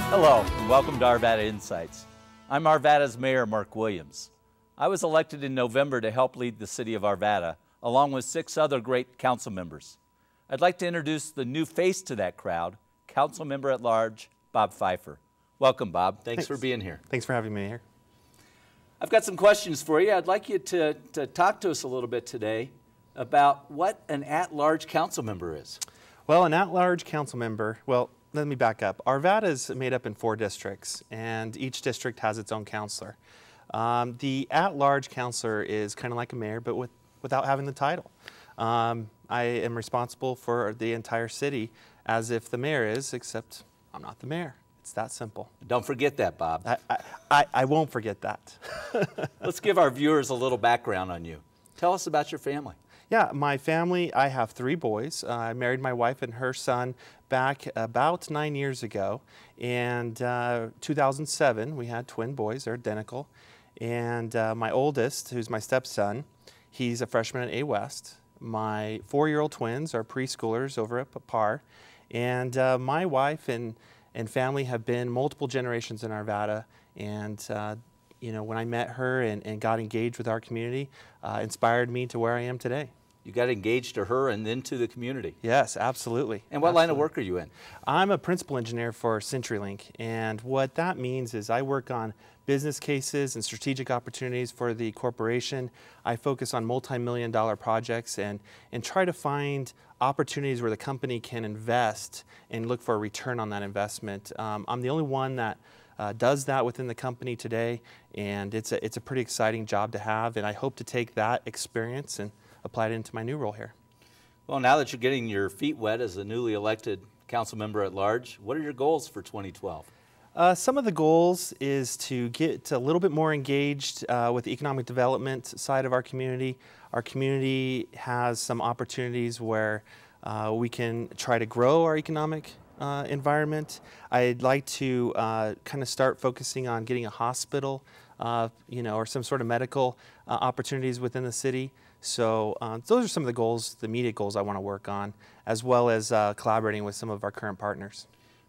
Hello, and welcome to Arvada Insights. I'm Arvada's Mayor, Mark Williams. I was elected in November to help lead the city of Arvada, along with 6 other great council members. I'd like to introduce the new face to that crowd, Council Member at Large, Bob Fifer. Welcome, Bob. Thanks for being here. Thanks for having me here. I've got some questions for you. I'd like you to talk to us a little bit today about what an at-large council member is. Well, an at-large council member, well, let me back up. Arvada is made up in 4 districts, and each district has its own counselor. The at-large counselor is kind of like a mayor, but without having the title. I am responsible for the entire city as if the mayor is, except I'm not the mayor. It's that simple. Don't forget that, Bob. I won't forget that. Let's give our viewers a little background on you. Tell us about your family. Yeah, my family, I have 3 boys. I married my wife and her son back about 9 years ago. And 2007, we had twin boys, they're identical. And my oldest, who's my stepson, he's a freshman at A West. My 4-year-old twins are preschoolers over at Par. And my wife and family have been multiple generations in Arvada. And you know, when I met her and got engaged with our community, inspired me to where I am today. You got engaged to her and then to the community. Yes, absolutely. And what line of work are you in? I'm a principal engineer for CenturyLink, and what that means is I work on business cases and strategic opportunities for the corporation. I focus on multi-million-dollar projects and try to find opportunities where the company can invest and look for a return on that investment. I'm the only one that does that within the company today, and it's a pretty exciting job to have, and I hope to take that experience and apply it into my new role here. Well, now that you're getting your feet wet as a newly elected council member at large, what are your goals for 2012? Some of the goals is to get a little bit more engaged with the economic development side of our community. Our community has some opportunities where we can try to grow our economic environment. I'd like to kind of start focusing on getting a hospital, you know, or some sort of medical opportunities within the city. So those are some of the goals, the immediate goals I want to work on, as well as collaborating with some of our current partners.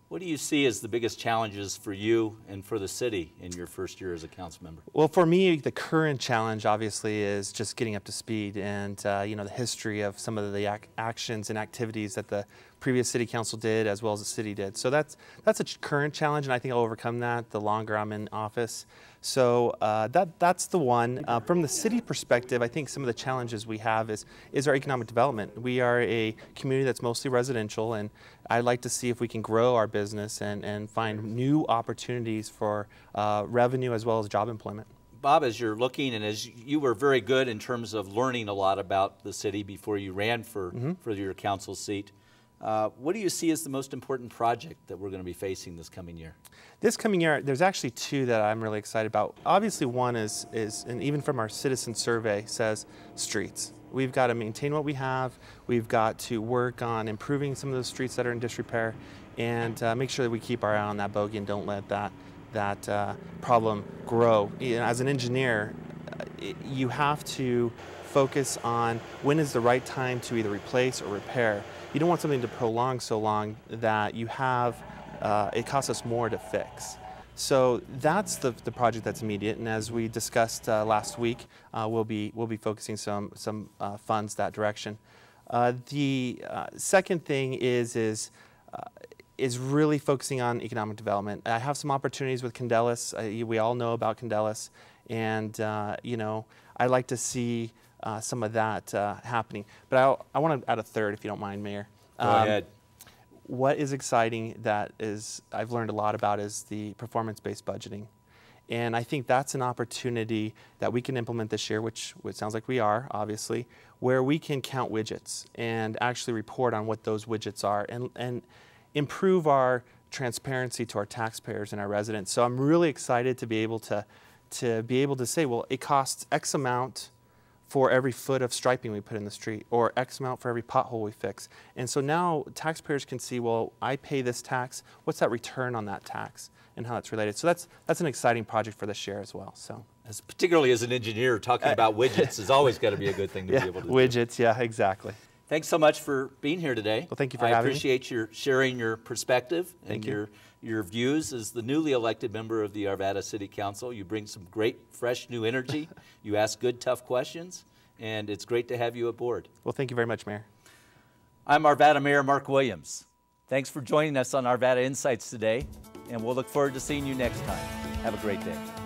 What do you see as the biggest challenges for you and for the city in your first year as a council member? Well, for me, the current challenge obviously is just getting up to speed and you know, the history of some of the actions and activities that the previous city council did as well as the city did. So that's a current challenge, and I think I'll overcome that the longer I'm in office. So that's the one. From the city perspective, I think some of the challenges we have is our economic development. We are a community that's mostly residential, and I'd like to see if we can grow our business and find new opportunities for revenue as well as job employment. Bob, as you're looking, and as you were very good in terms of learning a lot about the city before you ran for your council seat, what do you see as the most important project that we're going to be facing this coming year? This coming year, there's actually 2 that I'm really excited about. Obviously, one is and even from our citizen survey, says streets. We've got to maintain what we have. We've got to work on improving some of those streets that are in disrepair, and make sure that we keep our eye on that bogey and don't let that problem grow. As an engineer, you have to focus on when is the right time to either replace or repair. You don't want something to prolong so long that you have it costs us more to fix. So that's the project that's immediate, and as we discussed last week, we'll be focusing some funds that direction. The second thing is really focusing on economic development. I have some opportunities with Candelas. We all know about Candelas, and you know, I'd like to see some of that happening. But I want to add a third, if you don't mind, Mayor. Go ahead. What is exciting that I've learned a lot about is the performance-based budgeting. And I think that's an opportunity that we can implement this year, which sounds like we are, obviously, where we can count widgets and actually report on what those widgets are and improve our transparency to our taxpayers and our residents. So I'm really excited to be able to say, well, it costs X amount for every foot of striping we put in the street, or X amount for every pothole we fix. And so now taxpayers can see, well, I pay this tax, what's that return on that tax, and how it's related. So that's an exciting project for this year as well. So, particularly as an engineer, talking about widgets has always got to be a good thing to be able to do. Widgets, yeah, exactly. Thanks so much for being here today. Well, thank you for having me. I appreciate your sharing your perspective and your views as the newly elected member of the Arvada City Council. You bring some great, fresh, new energy. You ask good, tough questions, and it's great to have you aboard. Well, thank you very much, Mayor. I'm Arvada Mayor Mark Williams. Thanks for joining us on Arvada Insights today, and we'll look forward to seeing you next time. Have a great day.